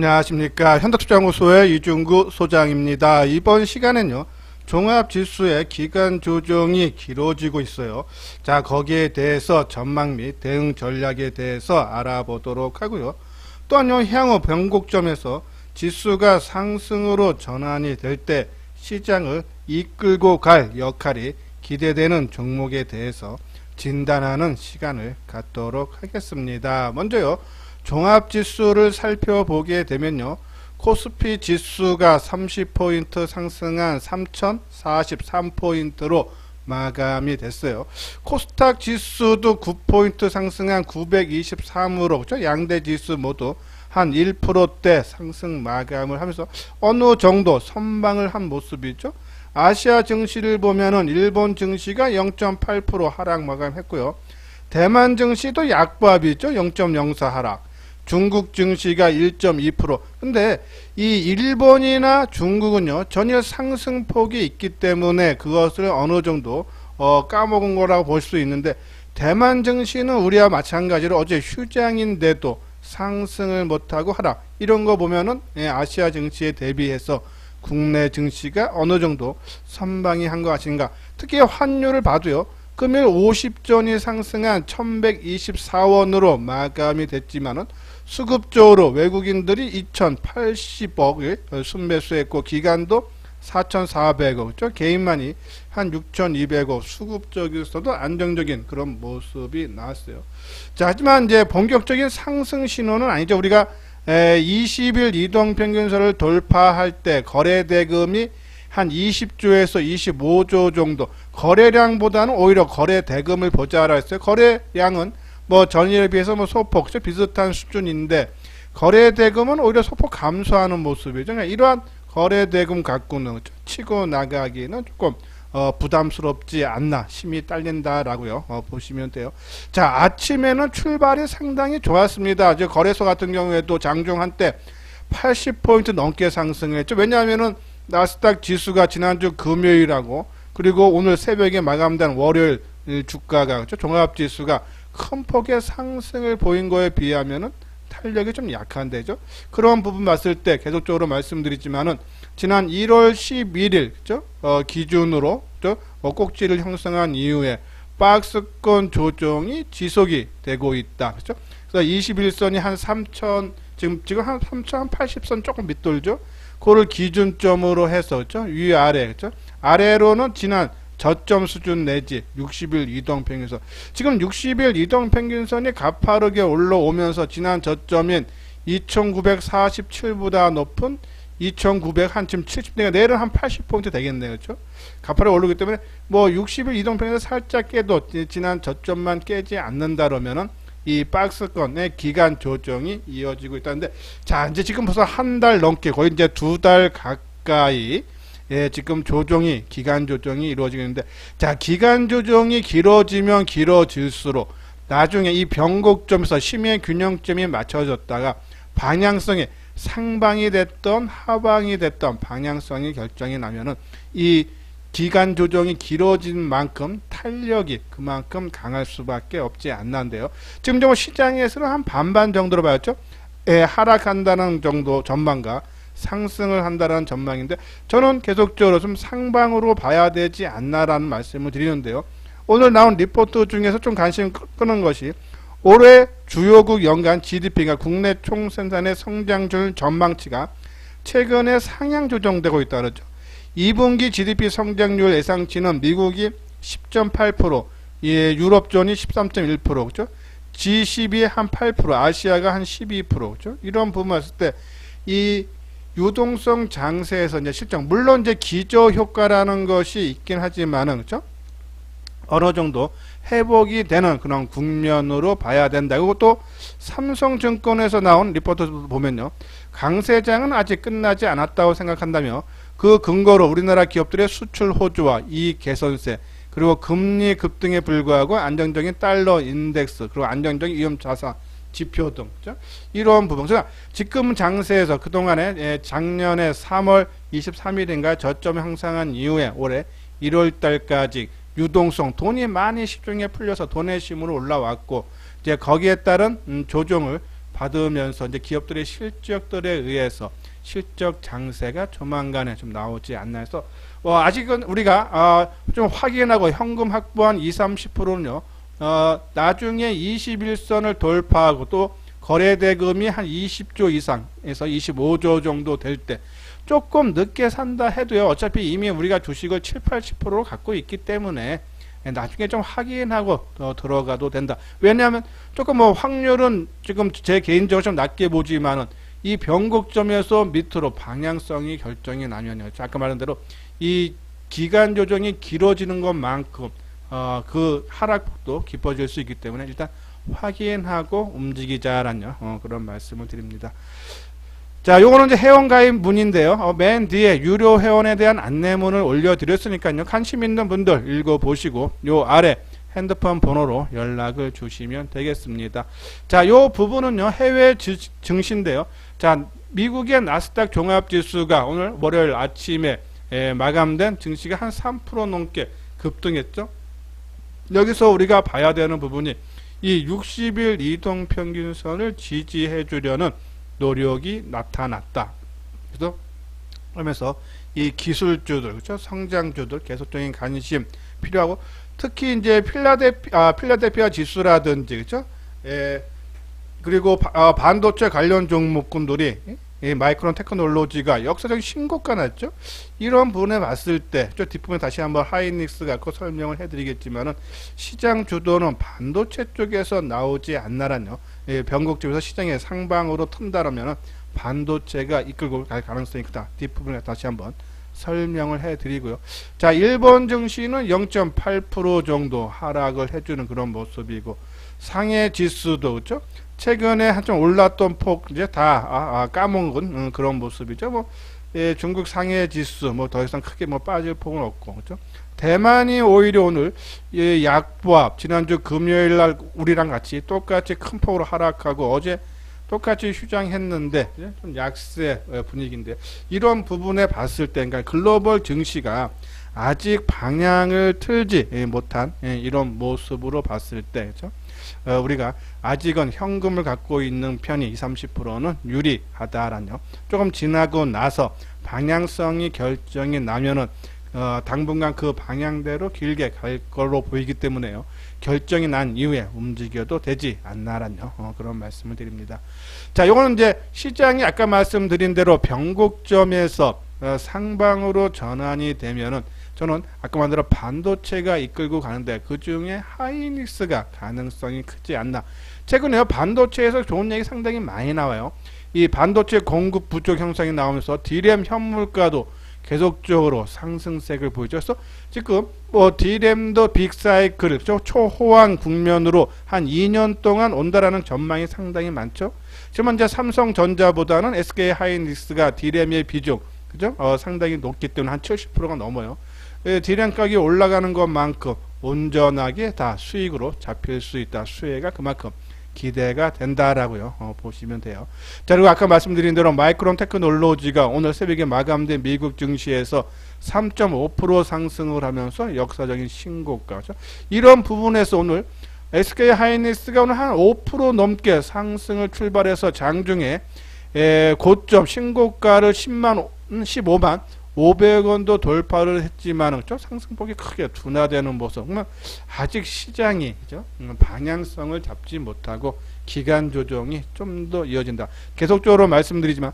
안녕하십니까. 현대투자연구소의 이중구 소장입니다. 이번 시간엔요, 종합지수의 기간 조정이 길어지고 있어요. 자, 거기에 대해서 전망 및 대응 전략에 대해서 알아보도록 하고요. 또한요, 향후 변곡점에서 지수가 상승으로 전환이 될 때 시장을 이끌고 갈 역할이 기대되는 종목에 대해서 진단하는 시간을 갖도록 하겠습니다. 먼저요, 종합지수를 살펴보게 되면요, 코스피 지수가 30포인트 상승한 3043포인트로 마감이 됐어요. 코스닥 지수도 9포인트 상승한 923으로, 그렇죠? 양대 지수 모두 한 1%대 상승 마감을 하면서 어느 정도 선방을 한 모습이죠. 아시아 증시를 보면은 일본 증시가 0.8% 하락 마감했고요. 대만 증시도 약밥이죠. 0.04 하락. 중국 증시가 1.2%. 근데 이 일본이나 중국은요, 전혀 상승폭이 있기 때문에 그것을 어느 정도 까먹은 거라고 볼 수 있는데, 대만 증시는 우리와 마찬가지로 어제 휴장인데도 상승을 못하고 하락. 이런 거 보면은 아시아 증시에 대비해서 국내 증시가 어느 정도 선방이 한 것 같은가. 특히 환율을 봐도요, 금일 50전이 상승한 1124원으로 마감이 됐지만은 수급적으로 외국인들이 2080억을 순매수했고, 기간도 4400억, 그렇죠? 개인만이 한 6200억, 수급적에서도 안정적인 그런 모습이 나왔어요. 자, 하지만 이제 본격적인 상승 신호는 아니죠. 우리가 20일 이동평균선을 돌파할 때 거래대금이 한 20조에서 25조 정도, 거래량보다는 오히려 거래대금을 보자라 했어요. 거래량은 뭐 전일에 비해서 뭐 소폭 비슷한 수준인데, 거래대금은 오히려 소폭 감소하는 모습이죠. 그러니까 이러한 거래대금 갖고는 치고 나가기는 조금 부담스럽지 않나, 힘이 딸린다라고요, 보시면 돼요. 자, 아침에는 출발이 상당히 좋았습니다. 이제 거래소 같은 경우에도 장중 한때 80포인트 넘게 상승했죠. 왜냐하면은 나스닥 지수가 지난주 금요일하고 그리고 오늘 새벽에 마감된 월요일 주가가, 그렇죠? 종합지수가 큰 폭의 상승을 보인 거에 비하면은 탄력이 좀 약한데죠. 그런 부분 봤을 때 계속적으로 말씀드리지만은 지난 1월 11일, 그렇죠? 기준으로, 그렇죠? 꼭지를 형성한 이후에 박스권 조정이 지속이 되고 있다. 그렇죠? 그래서 21선이 한 3000, 지금 한 3080선 조금 밑돌죠. 그거를 기준점으로 해서, 그렇죠? 위아래, 그렇죠? 아래로는 지난 저점 수준 내지 60일 이동평균선. 지금 60일 이동평균선이 가파르게 올라오면서 지난 저점인 2947보다 높은 2900 한쯤 70대가 내일은 한 80포인트 되겠네요. 그렇죠? 가파르게 오르기 때문에 뭐 60일 이동평균선 살짝 깨도 지난 저점만 깨지 않는다 그러면은 이 박스권의 기간 조정이 이어지고 있다는데, 자, 이제 지금 벌써 한 달 넘게, 거의 이제 2달 가까이 지금 조정이, 기간 조정이 이루어지겠는데, 자, 기간 조정이 길어지면 길어질수록 나중에 이 변곡점에서 심의 균형점이 맞춰졌다가 방향성이 상방이 됐던 하방이 됐던 방향성이 결정이 나면은 이 기간 조정이 길어진 만큼 탄력이 그만큼 강할 수밖에 없지 않는데요. 지금 좀 시장에서는 한 반반 정도로 봤죠. 하락한다는 정도 전망과 상승을 한다는 전망인데, 저는 계속적으로 좀 상방으로 봐야 되지 않나라는 말씀을 드리는데요. 오늘 나온 리포트 중에서 좀 관심 끄는 것이 올해 주요국 연간 GDP가 국내 총생산의 성장률 전망치가 최근에 상향 조정되고 있다 그러죠. 2분기 GDP 성장률 예상치는 미국이 10.8%, 유럽존이 13.1%, 그렇죠? G12의 한 8%, 아시아가 한 12%, 그렇죠? 이런 부분 봤을 때 이 유동성 장세에서 이제 실정, 물론 이제 기저 효과라는 것이 있긴 하지만은, 그렇죠? 어느 정도 회복이 되는 그런 국면으로 봐야 된다. 그리고 또 삼성증권에서 나온 리포트 보면요, 강세장은 아직 끝나지 않았다고 생각한다며 그 근거로 우리나라 기업들의 수출 호조와 이익 개선세, 그리고 금리 급등에 불구하고 안정적인 달러 인덱스, 그리고 안정적인 위험 자산 지표 등, 그렇죠? 이런 부분. 그러니까 지금 장세에서 그동안에 작년에 3월 23일인가 저점 형성한 이후에 올해 1월 달까지 유동성, 돈이 많이 시중에 풀려서 돈의 심으로 올라왔고, 이제 거기에 따른 조정을 받으면서 이제 기업들의 실적들에 의해서 실적 장세가 조만간에 좀 나오지 않나 해서 아직은 우리가 좀 확인하고 현금 확보한 20-30%는요 나중에 21선을 돌파하고 또 거래대금이 한 20조 이상에서 25조 정도 될 때 조금 늦게 산다 해도요 어차피 이미 우리가 주식을 7-80%로 갖고 있기 때문에 나중에 좀 확인하고 들어가도 된다. 왜냐하면 조금 확률은 지금 제 개인적으로 좀 낮게 보지만은 이 변곡점에서 밑으로 방향성이 결정이 나면요. 아까 말한 대로 이 기간 조정이 길어지는 것만큼 그 하락폭도 깊어질 수 있기 때문에 일단 확인하고 움직이자라는 그런 말씀을 드립니다. 자, 요거는 이제 회원가입 문인데요. 맨 뒤에 유료 회원에 대한 안내문을 올려드렸으니까요. 관심 있는 분들 읽어보시고 요 아래 핸드폰 번호로 연락을 주시면 되겠습니다. 자, 요 부분은요. 해외 증시인데요. 자, 미국의 나스닥 종합지수가 오늘 월요일 아침에 마감된 증시가 한 3% 넘게 급등했죠. 여기서 우리가 봐야 되는 부분이 이 60일 이동평균선을 지지해 주려는 노력이 나타났다. 그래서 그러면서 이 기술주들, 그렇죠? 성장주들 계속적인 관심 필요하고 특히 이제 필라델피아 지수라든지 그렇죠? 그리고 반도체 관련 종목군들이 마이크론 테크놀로지가 역사적인 신고가 났죠. 이런 부분에 봤을 때, 저 뒷부분에 다시 한번 하이닉스 갖고 설명을 해드리겠지만은 시장 주도는 반도체 쪽에서 나오지 않나라뇨. 변곡점에서 시장의 상방으로 튼다라면은 반도체가 이끌고 갈 가능성이 크다. 뒷부분에 다시 한번 설명을 해드리고요. 자, 일본 증시는 0.8% 정도 하락을 해주는 그런 모습이고 상해 지수도 그렇죠. 최근에 한참 올랐던 폭 이제 다 까먹은 그런 모습이죠. 중국 상해 지수 더 이상 크게 빠질 폭은 없고 그렇죠. 대만이 오히려 오늘 약보합 지난주 금요일 날 우리랑 같이 똑같이 큰 폭으로 하락하고 어제 똑같이 휴장했는데 좀 약세 분위기인데 이런 부분에 봤을 때 그러니까 글로벌 증시가 아직 방향을 틀지 못한 이런 모습으로 봤을 때 그렇죠? 우리가 아직은 현금을 갖고 있는 편이 20-30%는 유리하다라뇨. 조금 지나고 나서 방향성이 결정이 나면은 당분간 그 방향대로 길게 갈 걸로 보이기 때문에요. 결정이 난 이후에 움직여도 되지 않나라뇨. 그런 말씀을 드립니다. 자, 요거는 이제 시장이 아까 말씀드린 대로 변곡점에서 상방으로 전환이 되면은 저는 아까 말한 대로 반도체가 이끌고 가는데 그 중에 하이닉스가 가능성이 크지 않나. 최근에 반도체에서 좋은 얘기 상당히 많이 나와요. 이 반도체 공급 부족 현상이 나오면서 D램 현물가도 계속적으로 상승세를 보이죠. 그래서 지금 D램도 빅사이클, 초호황 국면으로 한 2년 동안 온다라는 전망이 상당히 많죠. 지금 현재 삼성전자보다는 SK 하이닉스가 D램의 비중, 그죠? 상당히 높기 때문에 한 70%가 넘어요. D램 가격이 올라가는 것만큼 온전하게 다 수익으로 잡힐 수 있다. 수혜가 그만큼 기대가 된다라고요. 보시면 돼요. 자, 그리고 아까 말씀드린 대로 마이크론 테크놀로지가 오늘 새벽에 마감된 미국 증시에서 3.5% 상승을 하면서 역사적인 신고가죠. 이런 부분에서 오늘 SK 하이닉스가 오늘 한 5% 넘게 상승을 출발해서 장중에 고점 신고가를 15만 500원도 돌파를 했지만 그렇죠? 상승폭이 크게 둔화되는 모습. 아직 시장이 그렇죠? 방향성을 잡지 못하고 기간 조정이 좀 더 이어진다. 계속적으로 말씀드리지만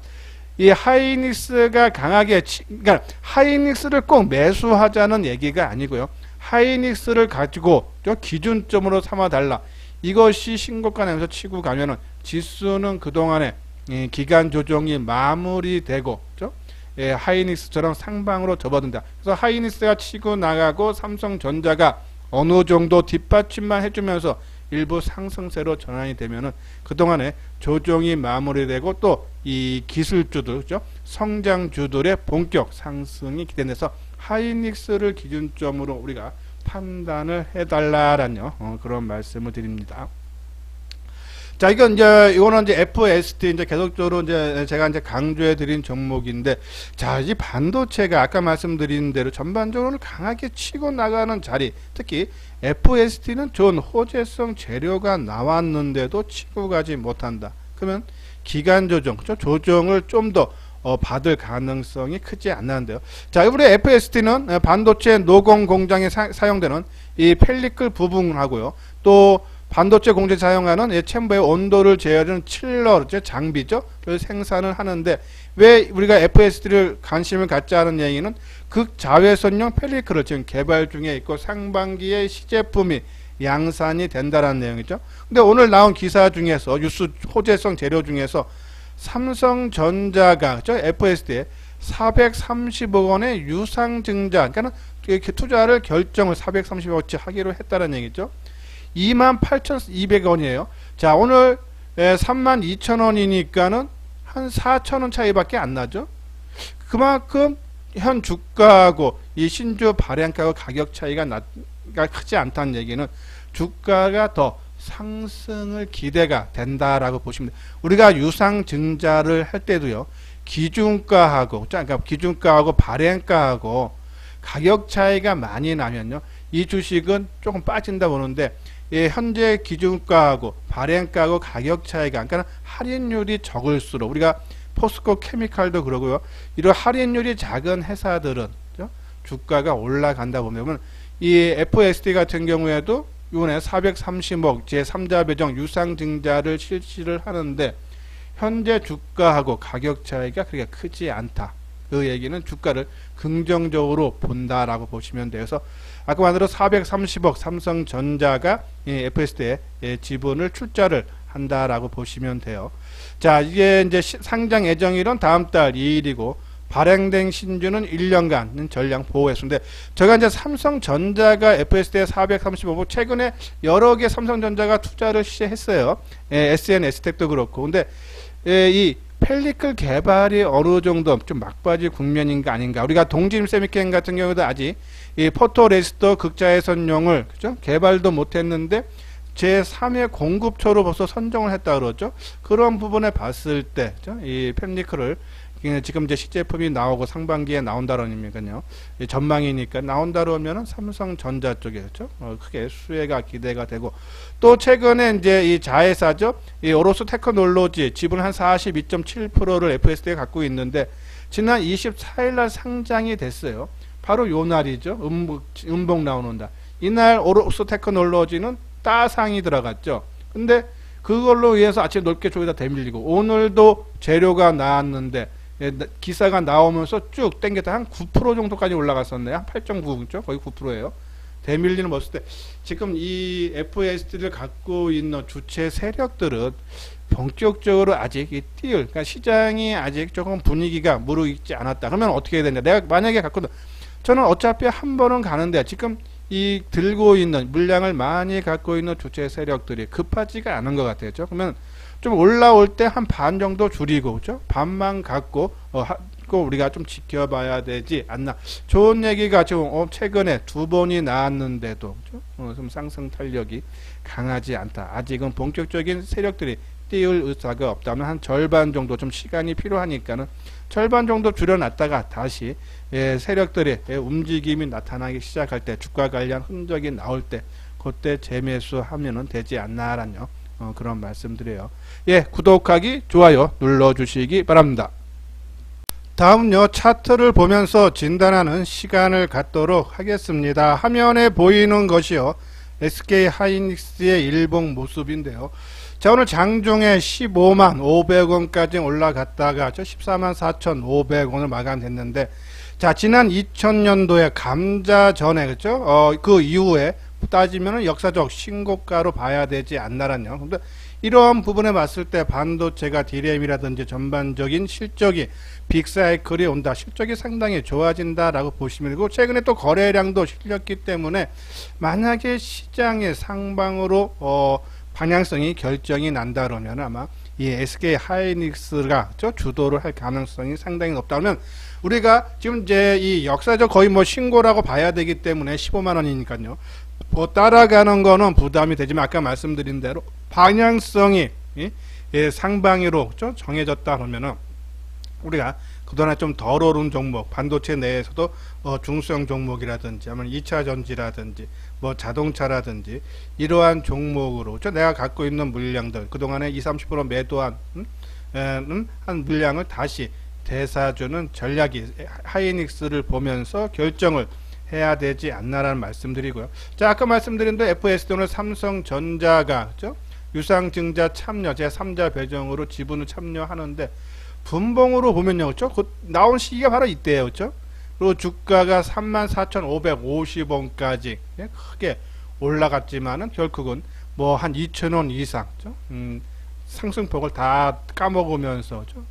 이 하이닉스가 강하게 그러니까 하이닉스를 꼭 매수하자는 얘기가 아니고요. 하이닉스를 가지고 기준점으로 삼아달라. 이것이 신고가 내면서 치고 가면은 지수는 그동안에 기간 조정이 마무리되고 그렇죠? 하이닉스처럼 상방으로 접어든다. 그래서 하이닉스가 치고 나가고 삼성전자가 어느 정도 뒷받침만 해주면서 일부 상승세로 전환이 되면은 그동안에 조정이 마무리되고 또 이 기술주들, 그죠? 성장주들의 본격 상승이 기대돼서 하이닉스를 기준점으로 우리가 판단을 해달라라는 그런 말씀을 드립니다. 자, 이거는 이제 FST 이제 계속적으로 제가 강조해 드린 종목인데, 자, 이 반도체가 아까 말씀드린 대로 전반적으로 강하게 치고 나가는 자리, 특히 FST는 좋은 호재성 재료가 나왔는데도 치고 가지 못한다. 그러면 기간 조정, 조정을 좀 더 받을 가능성이 크지 않는데요. 자, 우리 FST는 반도체 노공 공장에 사용되는 이 펠리클 부분하고요. 또 반도체 공정에 사용하는 챔버의 온도를 제어하는 칠러 장비죠. 를 생산을 하는데 왜 우리가 FST를 관심을 갖자 하는 얘기는 극자외선용 펠리클을 지금 개발 중에 있고 상반기에 시제품이 양산이 된다라는 내용이죠. 근데 오늘 나온 기사 중에서 뉴스 호재성 재료 중에서 삼성전자가 FST에 430억 원의 유상증자, 그러니까 이렇게 투자를 결정을 430억치 하기로 했다는 얘기죠. 28,200원이에요. 자, 오늘 32,000원이니까는 한 4,000원 차이밖에 안 나죠. 그만큼 현 주가하고 이 신주 발행가하고 가격 차이가 크지 않다는 얘기는 주가가 더 상승을 기대가 된다라고 보시면 돼요. 우리가 유상증자를 할 때도요, 기준가하고, 그러니까 기준가하고 발행가하고 가격 차이가 많이 나면요, 이 주식은 조금 빠진다 보는데, 현재 기준가하고 발행가하고 가격 차이가, 그러니까 할인율이 적을수록, 우리가 포스코 케미칼도 그러고요, 이런 할인율이 작은 회사들은 주가가 올라간다 보면, 이 FST 같은 경우에도 이번에 430억 제3자 배정 유상증자를 실시를 하는데 현재 주가하고 가격 차이가 그렇게 크지 않다. 그 얘기는 주가를 긍정적으로 본다라고 보시면 돼서 아까 말대로 430억 삼성전자가 FST에 지분을 출자를 한다라고 보시면 돼요. 자, 이게 이제 상장 예정일은 다음 달 2일이고 발행된 신주는 1년간 전량 보호했는데 제가 이제 삼성전자가 FST에 435억 최근에 여러 개 삼성전자가 투자를 시작했어요. SN, STEC도 그렇고. 근데 이 펠리클 개발이 어느 정도 좀 막바지 국면인가 아닌가. 우리가 동진 세미캠 같은 경우도 아직 이 포토레지스터 극자외선용을 그죠? 개발도 못했는데 제3의 공급처로 벌써 선정을 했다 그러죠. 그런 부분에 봤을 때 이 펠리클을 지금 이제 시제품이 나오고 상반기에 나온다라니까요. 전망이니까 나온다 그러면은 삼성전자 쪽에 그렇죠? 크게 수혜가 기대가 되고 또 최근에 이제 이 자회사죠. 이 오로스 테크놀로지 지분 한 42.7%를 FST에 갖고 있는데 지난 24일 날 상장이 됐어요. 바로 요 날이죠. 음봉 나오는 날. 이날 오로스 테크놀로지는 따상이 들어갔죠. 근데 그걸로 위해서 아침 넓게 조이다 대밀리고 오늘도 재료가 나왔는데 기사가 나오면서 쭉 땡겼다 한 9% 정도까지 올라갔었네요. 한 8.9죠. 거의 9%예요. 대밀리는 봤을 때 지금 이 FST를 갖고 있는 주체 세력들은 본격적으로 아직 그러니까 시장이 아직 조금 분위기가 무르익지 않았다. 그러면 어떻게 해야 되냐? 내가 만약에 갖고 저는 어차피 한 번은 가는데 지금 이 들고 있는 물량을 많이 갖고 있는 주체 세력들이 급하지가 않은 것 같아요. 그러면 좀 올라올 때 한 반 정도 줄이고 그죠? 반만 갖고 우리가 좀 지켜봐야 되지 않나. 좋은 얘기가 지금 최근에 2번이 나왔는데도 그죠? 좀 상승 탄력이 강하지 않다. 아직은 본격적인 세력들이 띄울 의사가 없다면 한 절반 정도 좀 시간이 필요하니까는 절반 정도 줄여놨다가 다시 세력들의 움직임이 나타나기 시작할 때 주가 관련 흔적이 나올 때 그때 재매수 하면은 되지 않나라는 그런 말씀드려요. 구독하기 좋아요 눌러주시기 바랍니다. 다음요 차트를 보면서 진단하는 시간을 갖도록 하겠습니다. 화면에 보이는 것이요 SK 하이닉스의 일봉 모습인데요. 자, 오늘 장중에 15만 500원까지 올라갔다가 14만 4,500원을 마감했는데, 자, 지난 2000년도에 감자 전에, 그죠? 그 이후에 따지면은 역사적 신고가로 봐야 되지 않나라뇨. 근데 이러한 부분에 봤을 때 반도체가 디램이라든지 전반적인 실적이 빅사이클이 온다. 실적이 상당히 좋아진다라고 보시면 되고, 최근에 또 거래량도 실렸기 때문에 만약에 시장의 상방으로, 방향성이 결정이 난다 그러면 아마 이 SK 하이닉스가 주도를 할 가능성이 상당히 높다면 우리가 지금 이제 이 역사적 거의 뭐 신고라고 봐야 되기 때문에 15만 원이니까요. 따라가는 거는 부담이 되지만 아까 말씀드린 대로 방향성이 상방위로 정해졌다 그러면은 우리가 그동안에 좀 덜 오른 종목, 반도체 내에서도 중소형 종목이라든지 아니면 2차 전지라든지 뭐 자동차라든지 이러한 종목으로 그렇죠? 내가 갖고 있는 물량들 그동안에 20-30% 매도한 한 물량을 다시 되사주는 전략이 하이닉스를 보면서 결정을 해야 되지 않나라는 말씀드리고요. 자, 아까 말씀드린 대로 FSD는 삼성전자가 그렇죠? 유상증자 참여 제3자 배정으로 지분을 참여하는데 분봉으로 보면요, 그렇죠? 곧 나온 시기가 바로 이때예요, 그렇죠? 그리고 주가가 34,550원까지 크게 올라갔지만은 결국은 뭐 한 2,000원 이상, 그렇죠? 상승폭을 다 까먹으면서 그렇죠?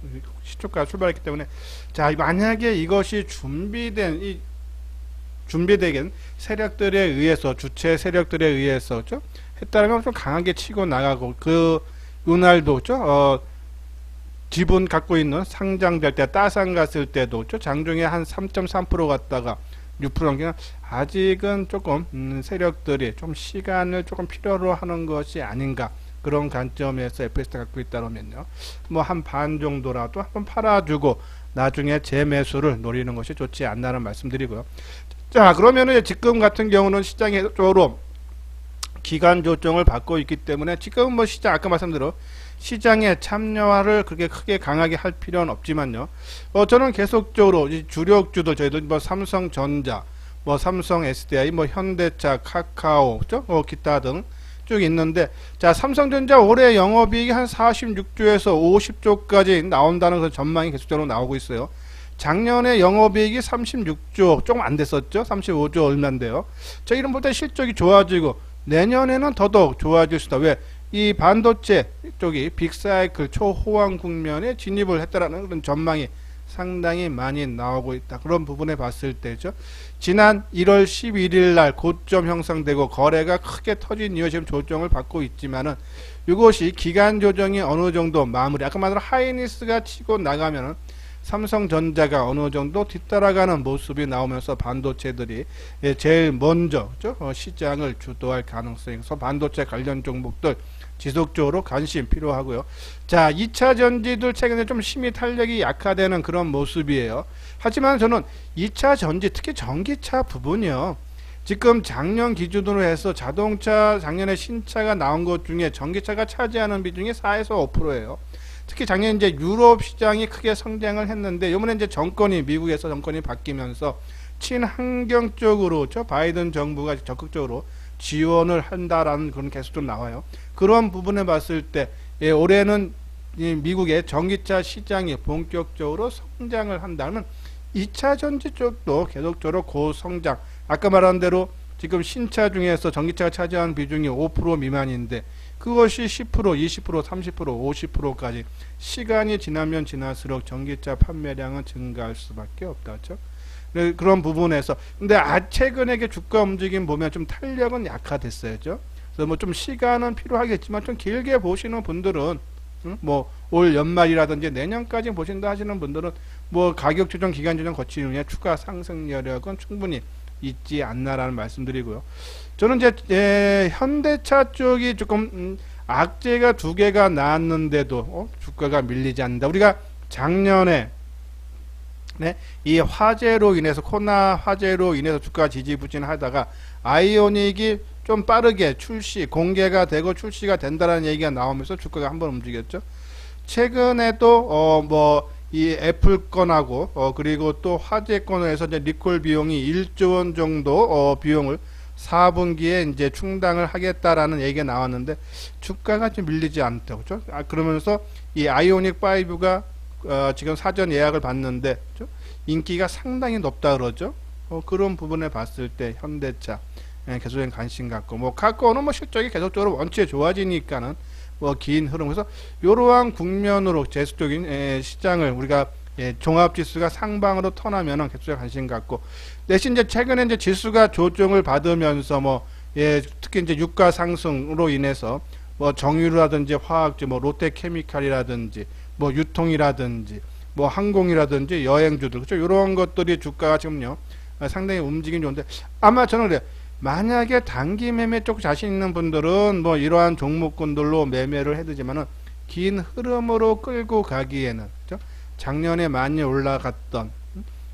시초가 출발했기 때문에 자, 만약에 이것이 준비되긴 세력들에 의해서 주체 세력들에 의해서 그렇죠? 했다면 좀 강하게 치고 나가고 그 은할도 그렇죠? 지분 갖고 있는 상장될 때 따상 갔을 때도 그렇죠? 장중에 한 3.3% 갔다가 6% 넘기는 아직은 조금 세력들이 좀 시간을 조금 필요로 하는 것이 아닌가 그런 관점에서 FSD 갖고 있다면요 뭐 한 반 정도라도 한번 팔아주고 나중에 재매수를 노리는 것이 좋지 않나는 말씀드리고요. 자, 그러면은 지금 같은 경우는 시장에 쪽으로 기간 조정을 받고 있기 때문에 지금 뭐 시장 아까 말씀대로 시장의 참여를 그렇게 크게 강하게 할 필요는 없지만요. 저는 계속적으로 주력주들 저희도 뭐 삼성전자, 뭐 삼성 SDI, 뭐 현대차, 카카오, 그죠? 기타 등 쭉 있는데 자, 삼성전자 올해 영업이익이 한 46조에서 50조까지 나온다는 그 전망이 계속적으로 나오고 있어요. 작년에 영업이익이 36조 조금 안 됐었죠. 35조 얼마인데요. 자, 이런 볼 때 실적이 좋아지고 내년에는 더더욱 좋아질 수다. 왜? 이 반도체 쪽이 빅사이클 초호황 국면에 진입을 했다라는 그런 전망이 상당히 많이 나오고 있다. 그런 부분에 봤을 때죠. 지난 1월 11일 날 고점 형성되고 거래가 크게 터진 이후 지금 조정을 받고 있지만은 이것이 기간 조정이 어느 정도 마무리 아까 말한 하이닉스가 치고 나가면은 삼성전자가 어느 정도 뒤따라가는 모습이 나오면서 반도체들이 제일 먼저 그렇죠? 시장을 주도할 가능성이 있어서 반도체 관련 종목들 지속적으로 관심 필요하고요. 자, 2차 전지들 최근에 좀 심히 탄력이 약화되는 그런 모습이에요. 하지만 저는 2차 전지 특히 전기차 부분이요. 지금 작년 기준으로 해서 자동차 작년에 신차가 나온 것 중에 전기차가 차지하는 비중이 4에서 5%예요. 특히 작년 이제 유럽 시장이 크게 성장을 했는데 이번에 이제 미국에서 정권이 바뀌면서 친환경 쪽으로 바이든 정부가 적극적으로 지원을 한다라는 그런 계속 좀 나와요. 그런 부분에 봤을 때 올해는 미국의 전기차 시장이 본격적으로 성장을 한다면 2차 전지 쪽도 계속적으로 고성장 아까 말한 대로 지금 신차 중에서 전기차가 차지하는 비중이 5% 미만인데 그것이 10%, 20%, 30%, 50%까지 시간이 지나면 지날수록 전기차 판매량은 증가할 수밖에 없다. 그렇죠? 그런 부분에서 근데 최근에 주가 움직임 보면 좀 탄력은 약화됐어요. 그래서 뭐 좀 시간은 필요하겠지만 좀 길게 보시는 분들은 뭐 올 연말이라든지 내년까지 보신다 하시는 분들은 뭐 가격 조정 기간 조정 거치는 후에 추가 상승 여력은 충분히 있지 않나라는 말씀드리고요. 저는 이제 현대차 쪽이 조금 악재가 두 개가 나왔는데도 주가가 밀리지 않는다. 우리가 작년에 이 화재로 인해서 코로나 화재로 인해서 주가가 지지부진하다가 아이오닉이 좀 빠르게 공개가 되고 출시가 된다라는 얘기가 나오면서 주가가 한번 움직였죠. 최근에도 뭐 이 애플 건하고 그리고 또 화재 건을 해서 이제 리콜 비용이 1조 원 정도 비용을 4분기에 이제 충당을 하겠다라는 얘기가 나왔는데 주가가 좀 밀리지 않다고 그렇죠? 그러면서 이 아이오닉 5가 지금 사전 예약을 받는데 그렇죠? 인기가 상당히 높다 그러죠. 그런 부분에 봤을 때 현대차 계속적인 관심 갖고 뭐 카카오는 뭐 실적이 계속적으로 원체 좋아지니까는 뭐 긴 흐름 그래서 이러한 국면으로 제수적인 시장을 우리가 종합지수가 상방으로 턴하면은 계속적인 관심 갖고 대신 이제 최근에 이제 지수가 조정을 받으면서 뭐 특히 이제 유가 상승으로 인해서 뭐 정유라든지 화학주 뭐 롯데케미칼이라든지 뭐 유통이라든지 뭐 항공이라든지 여행주들 그렇죠 이런 것들이 주가가 지금요 상당히 움직임이 좋은데 아마 저는 그래요. 만약에 단기 매매 쪽 자신 있는 분들은 뭐 이러한 종목군들로 매매를 해두지만은 긴 흐름으로 끌고 가기에는 그렇죠? 작년에 많이 올라갔던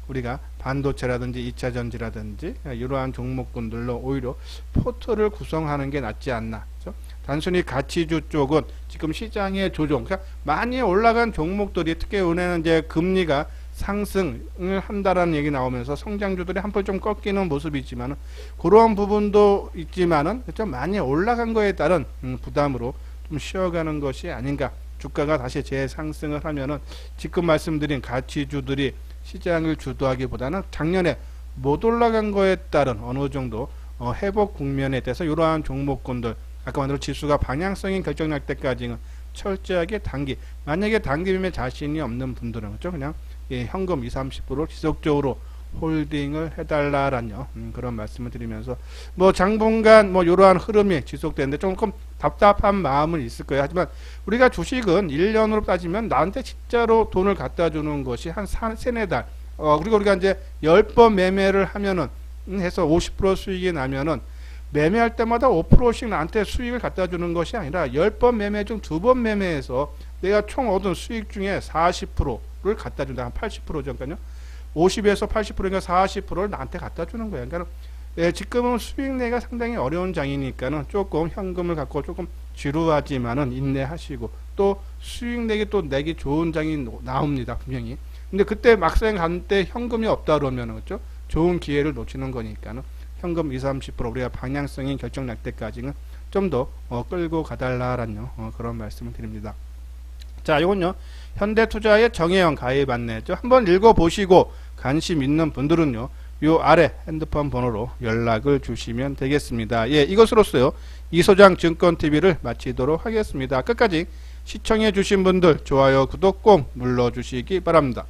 우리가 반도체라든지 2차 전지라든지 이러한 종목군들로 오히려 포트를 구성하는 게 낫지 않나. 그렇죠? 단순히 가치주 쪽은 지금 시장의 조정, 그러니까 많이 올라간 종목들이 특히 은행은 이제 금리가 상승을 한다라는 얘기 나오면서 성장주들이 한번 좀 꺾이는 모습이지만은 그런 부분도 있지만은 그렇죠? 많이 올라간 거에 따른 부담으로 좀 쉬어가는 것이 아닌가. 주가가 다시 재상승을 하면은 지금 말씀드린 가치주들이 시장을 주도하기보다는 작년에 못 올라간 거에 따른 어느 정도 회복 국면에 대해서 이러한 종목군들 아까 말한 지수가 방향성이 결정날 때까지는 철저하게 단기, 만약에 단기 매매 자신이 없는 분들은 그렇죠? 그냥 현금 20-30%를 지속적으로 홀딩을 해달라라는 그런 말씀을 드리면서 뭐 당분간 뭐 이러한 흐름이 지속되는데 조금 답답한 마음은 있을 거예요. 하지만 우리가 주식은 1년으로 따지면 나한테 진짜로 돈을 갖다 주는 것이 한 3-4달 그리고 우리가 이제 10번 매매를 하면은 해서 50% 수익이 나면은 매매할 때마다 5%씩 나한테 수익을 갖다 주는 것이 아니라 10번 매매 중 2번 매매해서 내가 총 얻은 수익 중에 40%를 갖다 준다. 한 80% 정도요. 50에서 80%니까 40%를 나한테 갖다 주는 거예요. 그러니까 지금은 수익 내가 상당히 어려운 장이니까는 조금 현금을 갖고 조금 지루하지만은 인내하시고 또 수익 내기 또 내기 좋은 장이 나옵니다. 분명히. 근데 그때 막상 간 때 현금이 없다 그러면은 그렇죠? 좋은 기회를 놓치는 거니까는 현금 20-30% 우리가 방향성이 결정 날 때까지는 좀 더 끌고 가달라라는 그런 말씀을 드립니다. 자, 이건요. 현대투자의 정혜영 가입 안내죠. 한번 읽어보시고 관심 있는 분들은요. 요 아래 핸드폰 번호로 연락을 주시면 되겠습니다. 예, 이것으로써요. 이소장 증권TV를 마치도록 하겠습니다. 끝까지 시청해 주신 분들 좋아요, 구독 꼭 눌러주시기 바랍니다.